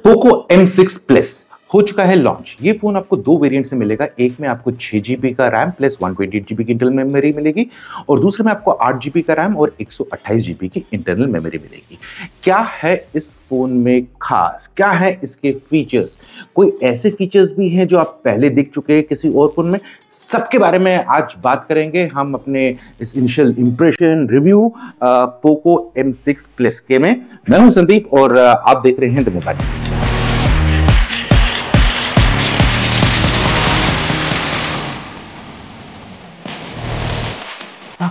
Poco M6 plus हो चुका है लॉन्च। ये फोन आपको दो वेरिएंट से मिलेगा। एक में आपको 6 GB का रैम प्लस 128 GB की इंटरनल मेमोरी मिलेगी और दूसरे में आपको 8 GB का रैम और 128 GB की इंटरनल मेमोरी मिलेगी। क्या है इस फोन में खास, क्या है इसके फीचर्स? कोई ऐसे फीचर्स भी हैं जो आप पहले देख चुके हैं किसी और फोन में? सबके बारे में आज बात करेंगे हम अपने इस initial impression review Poco M6 plus के में। मैं हूं संदीप और आप देख रहे हैं द मोबाइल।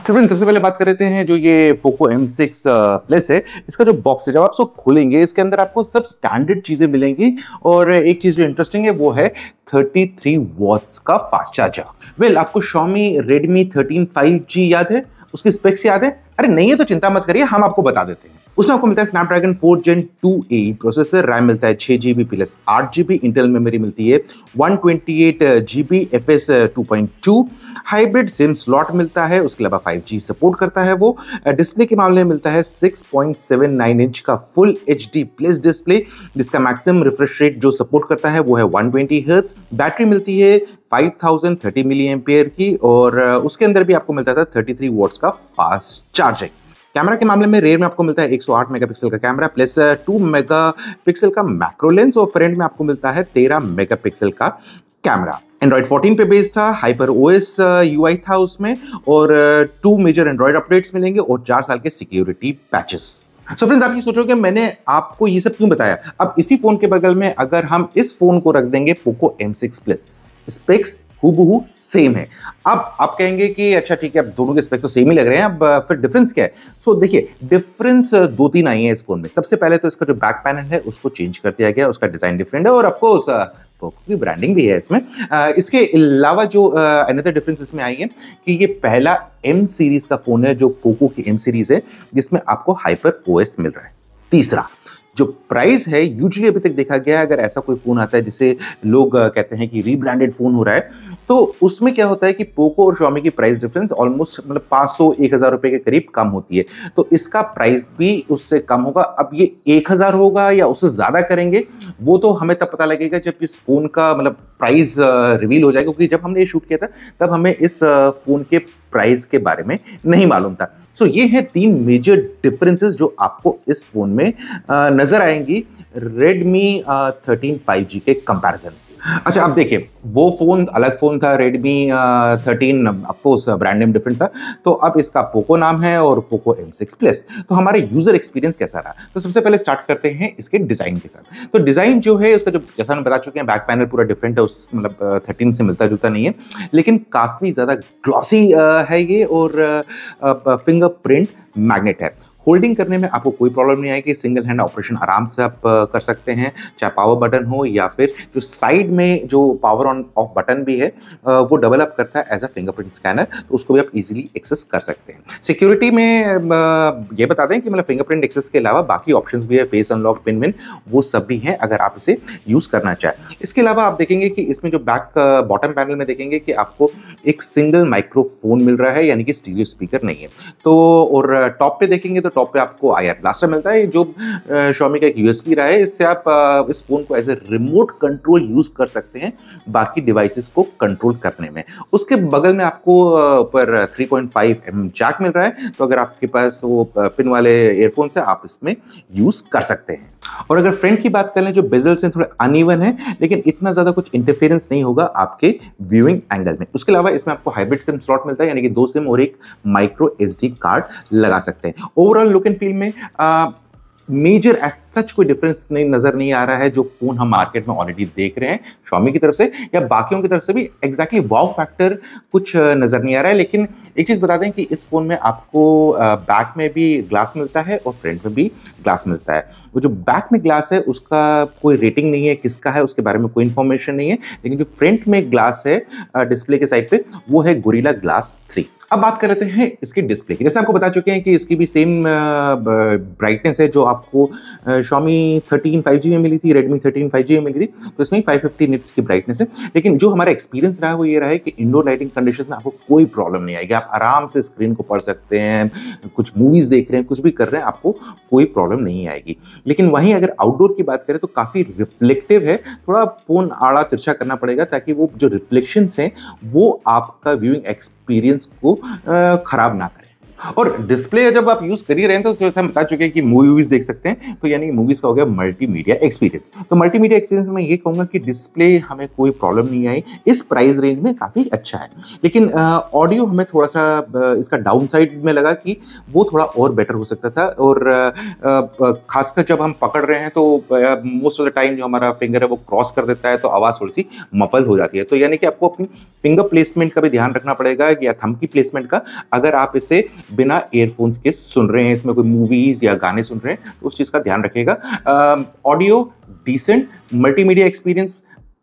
सबसे पहले बात कर लेते हैं जो ये पोको M6 प्लस है, इसका जो बॉक्स है जब आप इसको खोलेंगे इसके अंदर आपको सब स्टैंडर्ड चीजें मिलेंगी और एक चीज जो इंटरेस्टिंग है वो है 33 वॉट्स का फास्ट चार्जर। आपको Xiaomi Redmi 13 5G याद है? उसकी स्पेक्स याद है? अरे नहीं है तो चिंता मत करिए, हम आपको बता देते हैं। उसमें आपको मिलता है Snapdragon 4 Gen 2A processor, RAM मिलता है 6 GB plus 8 GB, internal memory मिलती है 128 GB FS 2.2, hybrid SIM slot मिलता है, उसके अलावा 5G सपोर्ट करता है वो। डिस्प्ले के मामले में मिलता है 6.79 इंच का फुल HD प्लस डिस्प्ले, जिसका मैक्सिमम रिफ्रेश रेट जो सपोर्ट करता है वो है 120 हर्ट्ज। बैटरी मिलती है 5030 मिली एम्पियर की और उसके अंदर भी आपको मिलता था 33 वॉट्स का फास्ट चार्जिंग। कैमरा के मामले में रेयर में आपको मिलता है 108 मेगापिक्सल का कैमरा प्लस 2 मेगापिक्सल का मैक्रो लेंस और फ्रंट में आपको मिलता है 13 मेगापिक्सल का कैमरा। एंड्रॉइड 14 पे बेस्ड था, हाइपर OS UI था उसमें और 2 मेजर एंड्रॉइड अपडेट्स मिलेंगे और 4 साल के सिक्योरिटी पैचेस। सो फ्रेंड्स, आप ये सोचोगे मैंने आपको ये सब क्यों बताया? अब इसी फोन के बगल में अगर हम इस फोन को रख देंगे पोको M6 प्लस, स्पेक्स हूबहू सेम है। अब आप कहेंगे कि अच्छा ठीक है, अब दोनों के स्पेक तो सेम ही लग रहे हैं, अब फिर डिफरेंस क्या है? सो देखिए, डिफरेंस दो तीन आई है इस फोन में। सबसे पहले तो इसका जो बैक पैनल है उसको चेंज कर दिया गया, उसका डिजाइन डिफरेंट है और ऑफ कोर्स पोको की ब्रांडिंग भी है इसमें। इसके अलावा जो अनदर डिफरेंस इसमें आई है कि ये पहला M सीरीज का फोन है जो पोको की M सीरीज है जिसमें आपको हाइपर OS मिल रहा है। तीसरा जो प्राइस है, यूजुअली अभी तक देखा गया है अगर ऐसा कोई फोन आता है जिसे लोग कहते हैं कि रीब्रांडेड फोन हो रहा है, तो उसमें क्या होता है कि पोको और Xiaomi की प्राइस डिफरेंस ऑलमोस्ट मतलब 500-1000 रुपए के करीब कम होती है, तो इसका प्राइस भी उससे कम होगा। अब ये 1000 होगा या उससे ज्यादा करेंगे वो तो हमें तब पता लगेगा जब इस फोन का मतलब प्राइस रिवील हो जाएगा, क्योंकि जब हमने ये शूट किया था तब हमें इस फोन के प्राइस के बारे में नहीं मालूम था। सो ये है 3 मेजर डिफरेंसेस जो आपको इस फोन में नजर आएंगी Redmi 13 5G के कंपैरिजन। अच्छा, अब देखिए, वो फोन अलग फोन था, Redmi 13 of course brand name different था, तो अब इसका पोको नाम है और पोको M6 प्लस। तो हमारे यूजर एक्सपीरियंस कैसा रहा? तो सबसे पहले स्टार्ट करते हैं इसके डिजाइन के साथ। तो डिजाइन जो है उसका, जो जैसा हम बता चुके हैं, बैक पैनल पूरा डिफरेंट है, उस मतलब 13 से मिलता जुलता नहीं है, लेकिन काफी ज्यादा ग्लॉसी है ये और फिंगरप्रिंट मैग्नेट है। होल्डिंग करने में आपको कोई प्रॉब्लम नहीं आएगी, सिंगल हैंड ऑपरेशन आराम से आप कर सकते हैं, चाहे पावर बटन हो या फिर जो साइड में जो पावर ऑन ऑफ बटन भी है वो डेवलप करता है एज अ फिंगरप्रिंट स्कैनर, तो उसको भी आप इजीली एक्सेस कर सकते हैं। सिक्योरिटी में ये बता दें कि मतलब फिंगरप्रिंट एक्सेस के अलावा बाकी ऑप्शंस भी है, फेस अनलॉक, पिन विन, वो सब भी हैं अगर आप इसे यूज करना चाहें। इसके अलावा आप देखेंगे कि इसमें जो बैक बॉटम पैनल में देखेंगे कि आपको एक सिंगल माइक्रोफोन मिल रहा है, यानी कि स्टीरियो स्पीकर नहीं है। तो और टॉप पे देखेंगे तो टॉप पे आपको IR ब्लास्टर मिलता है, जो Xiaomi का एक USB रहा है, इससे आप इस फोन को as a remote control use कर सकते हैं बाकी डिवाइसेस को कंट्रोल करने में। उसके बगल में आपको पर 3.5mm जैक मिल रहा है, तो अगर आपके पास वो पिन वाले ईयरफोन्स है आप इसमें यूज कर सकते हैं। और अगर फ्रंट की बात करें, जो बेजल्स हैं थोड़े अनइवन है, लेकिन इतना ज्यादा कुछ इंटरफेरेंस नहीं होगा आपके व्यूइंग एंगल में। उसके अलावा इसमें आपको हाइब्रिड सिम स्लॉट मिलता है, यानी कि 2 सिम और एक माइक्रो SD कार्ड लगा सकते हैं। ओवरऑल लुक एंड फील में मेजर एज सच कोई डिफरेंस नजर नहीं आ रहा है जो फोन हम मार्केट में ऑलरेडी देख रहे हैं Xiaomi की तरफ से या बाकियों की तरफ से भी एग्जैक्टली वाव फैक्टर कुछ नजर नहीं आ रहा है। लेकिन एक चीज बता दें कि इस फोन में आपको बैक में भी ग्लास मिलता है और फ्रंट में भी ग्लास मिलता है। वो जो बैक में ग्लास है उसका कोई रेटिंग नहीं है, किसका है उसके बारे में कोई इंफॉर्मेशन नहीं है, लेकिन जो फ्रंट में ग्लास है डिस्प्ले के साइड पे वो है गोरिल्ला ग्लास 3। अब बात कर लेते हैं इसकी डिस्प्ले की। जैसे आपको बता चुके हैं कि इसकी भी सेम ब्राइटनेस है जो आपको Xiaomi 13 5G में मिली थी, Redmi 13 5G में मिली थी, तो इसमें 550 निट्स की ब्राइटनेस है। लेकिन जो हमारा एक्सपीरियंस रहा है वो ये रहा है कि इंडोर लाइटिंग कंडीशंस में आपको कोई प्रॉब्लम नहीं आएगी। आप आराम से स्क्रीन को पढ़ सकते हैं, कुछ मूवीज देख रहे हैं, कुछ भी कर रहे हैं, आपको कोई प्रॉब्लम नहीं आएगी। लेकिन वहीं अगर आउटडोर की बात करें तो काफ़ी रिफ्लेक्टिव है, थोड़ा फ़ोन आड़ा तिरछा करना पड़ेगा ताकि वो जो रिफ्लेक्शंस हैं वो आपका व्यूइंग एक्सपीरियंस को खराब ना करे। और डिस्प्ले जब आप यूज कर ही रहे हैं तो जैसे हम बता चुके हैं कि मूवीज देख सकते हैं, तो यानी मूवीज का हो गया मल्टीमीडिया एक्सपीरियंस। तो मल्टीमीडिया एक्सपीरियंस में ये कहूंगा कि डिस्प्ले हमें कोई प्रॉब्लम नहीं आई, इस प्राइस रेंज में काफी अच्छा है। लेकिन ऑडियो हमें थोड़ा सा इसका डाउन साइड में लगा कि वो थोड़ा और बेटर हो सकता था। और खासकर जब हम पकड़ रहे हैं तो मोस्ट ऑफ द टाइम जो हमारा फिंगर है वो क्रॉस कर देता है, तो आवाज थोड़ी सी मफल हो जाती है। तो यानी कि आपको अपनी फिंगर प्लेसमेंट का भी ध्यान रखना पड़ेगा या थंब की प्लेसमेंट का, अगर आप इसे बिना ईयरफोन्स के सुन रहे हैं, इसमें कोई मूवीज या गाने सुन रहे हैं, तो उस चीज का ध्यान रखिएगा। Audio decent, multimedia experience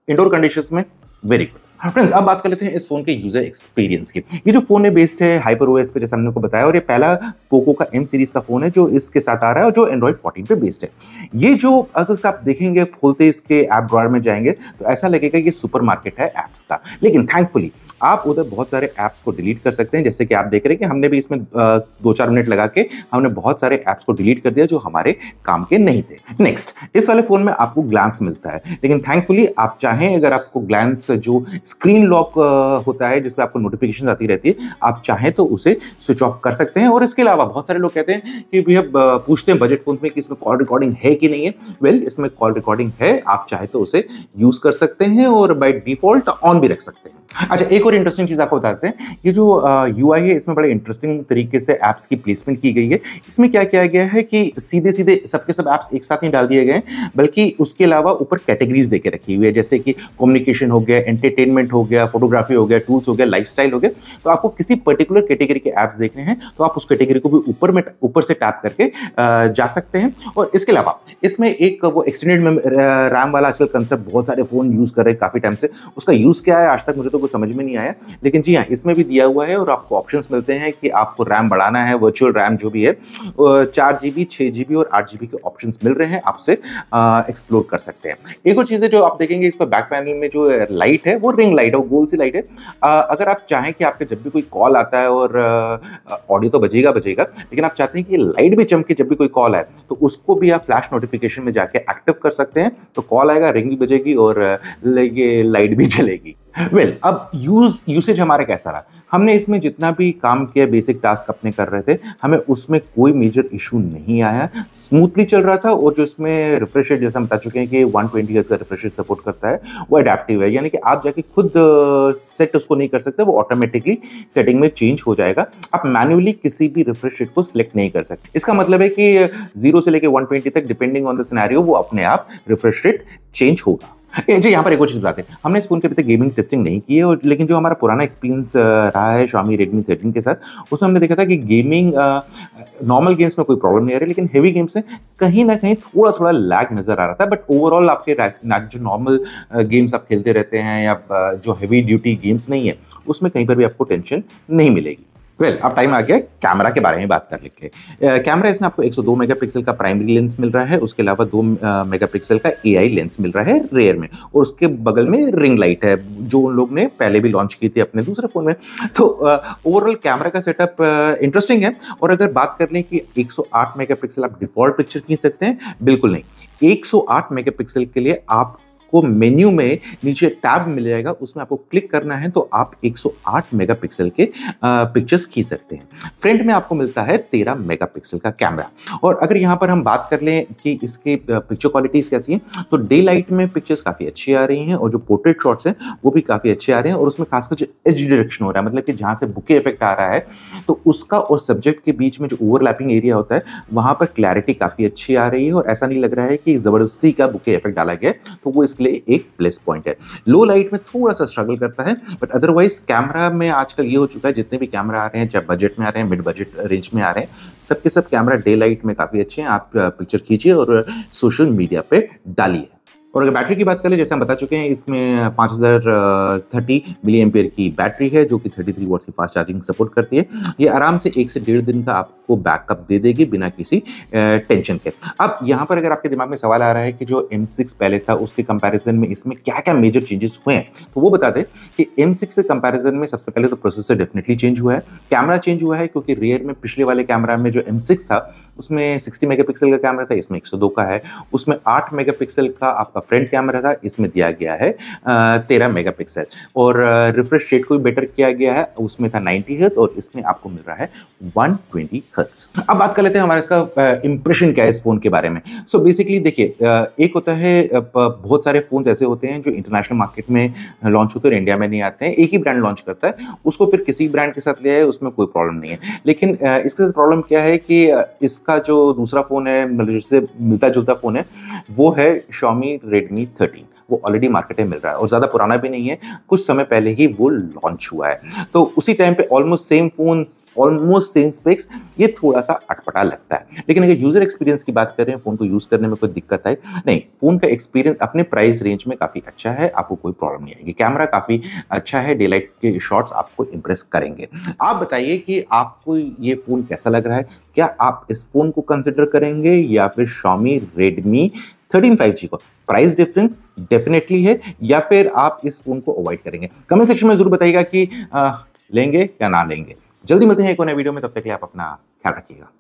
indoor conditions में वेरी गुड। फ्रेंड्स, अब बात कर लेते हैं इस फोन के यूजर एक्सपीरियंस की। ये जो फोन है बेस्ड है HyperOS पे, जैसे हमने को बताया, और ये पहला पोको का M सीरीज का फोन है जो इसके साथ आ रहा है और जो एंड्रॉइड 14 पे बेस्ड है। ये जो अगर आप देखेंगे, खोलते इसके ऐप ड्रॉअर में जाएंगे तो ऐसा लगेगा कि सुपरमार्केट है ऐप्स का। लेकिन थैंकफुली आप उधर बहुत सारे ऐप्स को डिलीट कर सकते हैं। जैसे कि आप देख रहे हैं कि हमने भी इसमें 2-4 मिनट लगा के हमने बहुत सारे ऐप्स को डिलीट कर दिया जो हमारे काम के नहीं थे। नेक्स्ट, इस वाले फोन में आपको ग्लांस मिलता है, लेकिन थैंकफुली आप चाहें, अगर आपको ग्लांस जो स्क्रीन लॉक होता है जिसपे आपको नोटिफिकेशन आती रहती है, आप चाहें तो उसे स्विच ऑफ कर सकते हैं। और इसके अलावा बहुत सारे लोग कहते हैं कि भैया पूछते हैं बजट फोन में कि इसमें कॉल रिकॉर्डिंग है कि नहीं है। वेल, इसमें कॉल रिकॉर्डिंग है, आप चाहे तो उसे यूज कर सकते हैं और बाय डिफॉल्ट ऑन भी रख सकते हैं। अच्छा, एक और इंटरेस्टिंग चीज आपको बताते हैं, ये जो UI है इसमें बड़े इंटरेस्टिंग तरीके से एप्स की प्लेसमेंट की गई है। इसमें क्या किया गया है कि सीधे सीधे सबके सब एप्स एक साथ नहीं डाल दिए गए, बल्कि उसके अलावा ऊपर कैटेगरीज देके रखी हुई है, जैसे कि कम्युनिकेशन हो गया, एंटरटेनमेंट हो गया, फोटोग्राफी हो गया, टूल्स हो गया, लाइफस्टाइल हो गया। तो आपको किसी पर्टिकुलर कैटेगरी के एप्स देखने हैं तो आप उस कैटेगरी को भी ऊपर से टैप करके जा सकते हैं। और इसके अलावा इसमें एक वो एक्सटेंडेड रैम वाला आजकल कंसेप्ट बहुत सारे फोन यूज कर रहे हैं काफी टाइम से, उसका यूज क्या है आज तक मुझे तो कुछ समझ में नहीं आया, लेकिन जी हाँ, इसमें भी दिया हुआ है और आपको ऑप्शंस मिलते हैं कि आपको रैम बढ़ाना है, वर्चुअल रैम जो भी है 4GB, 6GB और 8GB के ऑप्शंस मिल रहे हैं, आपसे एक्सप्लोर कर सकते हैं। एक और चीज़ है जो आप देखेंगे, इसका बैक पैनल में जो लाइट है वो रिंग लाइट है, वो गोल सी लाइट है। अगर आप चाहें कि आपके जब भी कोई कॉल आता है, और ऑडियो तो बजेगा, लेकिन आप चाहते हैं कि लाइट भी चमके जब भी कोई कॉल आए, तो उसको भी आप फ्लैश नोटिफिकेशन में जाके एक्टिव कर सकते हैं। तो कॉल आएगा, रिंग भी बजेगी और ये लाइट भी जलेगी। वेल, अब यूसेज हमारा कैसा रहा? हमने इसमें जितना भी काम किया, बेसिक टास्क अपने कर रहे थे, हमें उसमें कोई मेजर इशू नहीं आया, स्मूथली चल रहा था। और जो इसमें रिफ्रेश रेट, जैसे हम बता चुके हैं कि 120 हर्ट्ज का रिफ्रेश रेट सपोर्ट करता है, वो एडेप्टिव है, यानी कि आप जाके खुद सेट उसको नहीं कर सकते, वो ऑटोमेटिकली सेटिंग में चेंज हो जाएगा। आप मैन्युअली किसी भी रिफ्रेश रेट को सिलेक्ट नहीं कर सकते। इसका मतलब है कि 0 से लेकर 120 तक, डिपेंडिंग ऑन द सिनेरियो, वो अपने आप रिफ्रेश रेट चेंज होगा। जी, यहाँ पर एक और चीज बताते हैं, हमने इस फोन के अभी तक गेमिंग टेस्टिंग नहीं की है, और लेकिन जो हमारा पुराना एक्सपीरियंस रहा है Xiaomi Redmi 13 के साथ, उसमें हमने देखा था कि गेमिंग नॉर्मल गेम्स में कोई प्रॉब्लम नहीं आ रही, लेकिन हेवी गेम्स में कहीं ना कहीं थोड़ा लैग नजर आ रहा था। बट ओवरऑल आपके जो नॉर्मल गेम्स आप खेलते रहते हैं या जो हेवी ड्यूटी गेम्स नहीं है, उसमें कहीं पर भी आपको टेंशन नहीं मिलेगी। वेल, अब टाइम आ गया कैमरा के बारे में बात करने के। कैमरा इसमें आपको 102 मेगापिक्सल का प्राइमरी लेंस मिल रहा है, उसके अलावा 2 मेगापिक्सल का AI लेंस मिल रहा है रेयर में, और उसके बगल में रिंग लाइट है जो उन लोग ने पहले भी लॉन्च की थी अपने दूसरे फोन में। तो ओवरऑल कैमरा का सेटअप इंटरेस्टिंग है। और अगर बात कर लें कि 108 मेगापिक्सल आप डिफॉल्ट पिक्चर खींच सकते हैं, बिल्कुल नहीं। 108 मेगापिक्सल के लिए आप को मेन्यू में नीचे टैब मिल जाएगा, उसमें आपको क्लिक करना है तो आप 108 मेगापिक्सल के पिक्चर्स खींच सकते हैं। फ्रंट में आपको मिलता है 13 मेगापिक्सल का कैमरा। और अगर यहाँ पर हम बात कर लें कि इसके पिक्चर क्वालिटीज कैसी हैं, तो डे लाइट में पिक्चर्स काफ़ी अच्छी आ रही हैं, और जो पोर्ट्रेट शॉट्स हैं वो भी काफ़ी अच्छे आ रहे हैं। और उसमें खासकर जो एज डिरेक्शन हो रहा है, मतलब कि जहाँ से बुके इफेक्ट आ रहा है, तो उसका और सब्जेक्ट के बीच में जो ओवरलैपिंग एरिया होता है, वहाँ पर क्लैरिटी काफ़ी अच्छी आ रही है, और ऐसा नहीं लग रहा है कि ज़बरदस्ती का बुके इफेक्ट डाला गया, तो वो लिए एक प्लस पॉइंट है। लो लाइट में थोड़ा सा स्ट्रगल करता है, बट अदरवाइज कैमरा में आजकल ये हो चुका है, जितने भी कैमरा आ रहे हैं, चाहे बजट में आ रहे हैं, मिड बजट रेंज में आ रहे हैं, सबके सब कैमरा डे लाइट में काफी अच्छे हैं। आप पिक्चर खींचिए और सोशल मीडिया पे डालिए। और अगर बैटरी की बात करें, जैसे हम बता चुके हैं, इसमें 5030 मिली एम्पियर की बैटरी है जो कि 33 वॉट की फास्ट चार्जिंग सपोर्ट करती है। ये आराम से 1 से 1.5 दिन का आपको बैकअप दे देगी बिना किसी टेंशन के। अब यहाँ पर अगर आपके दिमाग में सवाल आ रहा है कि जो M6 पहले था उसके कंपैरिजन में इसमें क्या-क्या मेजर चेंजेस हुए हैं, तो वो बता दें कि M6 के कंपैरिजन में सबसे पहले तो प्रोसेसर डेफिनिटली चेंज हुआ है, कैमरा चेंज हुआ है क्योंकि रियर में पिछले वाले कैमरा में जो M6 था उसमें 60 मेगापिक्सल का कैमरा था, इसमें 102 का है। उसमें 8 मेगापिक्सल का आपका फ्रंट कैमरा था, इसमें दिया गया है 13 मेगापिक्सल। और रिफ्रेश रेट को भी बेटर किया गया है, उसमें था 90 हर्ट्ज और इसमें आपको मिल रहा है 120 हर्ट्ज। अब बात कर लेते हैं हमारे इसका इंप्रेशन क्या है इस फोन के बारे में। सो बेसिकली देखिए, एक होता है बहुत सारे फोन ऐसे होते हैं जो इंटरनेशनल मार्केट में लॉन्च होते हैं और इंडिया में नहीं आते हैं, एक ही ब्रांड लॉन्च करता है, उसको फिर किसी ब्रांड के साथ ले आए, उसमें कोई प्रॉब्लम नहीं है। लेकिन इसके साथ प्रॉब्लम क्या है कि इसका जो दूसरा फोन है, मतलब जिससे मिलता जुलता फोन है, वो है Xiaomi Redmi 13। वो ऑलरेडी मार्केट में मिल रहा है और ज़्यादा पुराना भी नहीं है, कुछ समय पहले ही वो लॉन्च हुआ है। तो उसी टाइम पे almost same phone, almost same specs, ये थोड़ा-सा अटपटा लगता है। लेकिन अगर यूज़र एक्सपीरियंस की बात करें, फ़ोन को यूज़ करने में कोई दिक्कत आए, नहीं, फ़ोन का एक्सपीरियंस अपने प्राइस रेंज में काफ़ी अच्छा है, आपको कोई प्रॉब्लम नहीं आएगी। कैमरा काफ़ी अच्छा है, डे लाइट के शॉट्स आपको इम्प्रेस करेंगे। आप बताइए कि आपको ये फ़ोन कैसा लग रहा है? क्या आप इस फ़ोन को कंसिडर करेंगे या फिर Xiaomi Redmi 13 5G को? प्राइस डिफरेंस डेफिनेटली है या फिर आप इस फोन को अवॉइड करेंगे? कमेंट सेक्शन में जरूर बताइएगा कि लेंगे या ना लेंगे। जल्दी मिलते हैं एक और नए वीडियो में, तब तक के लिए आप अपना ख्याल रखिएगा।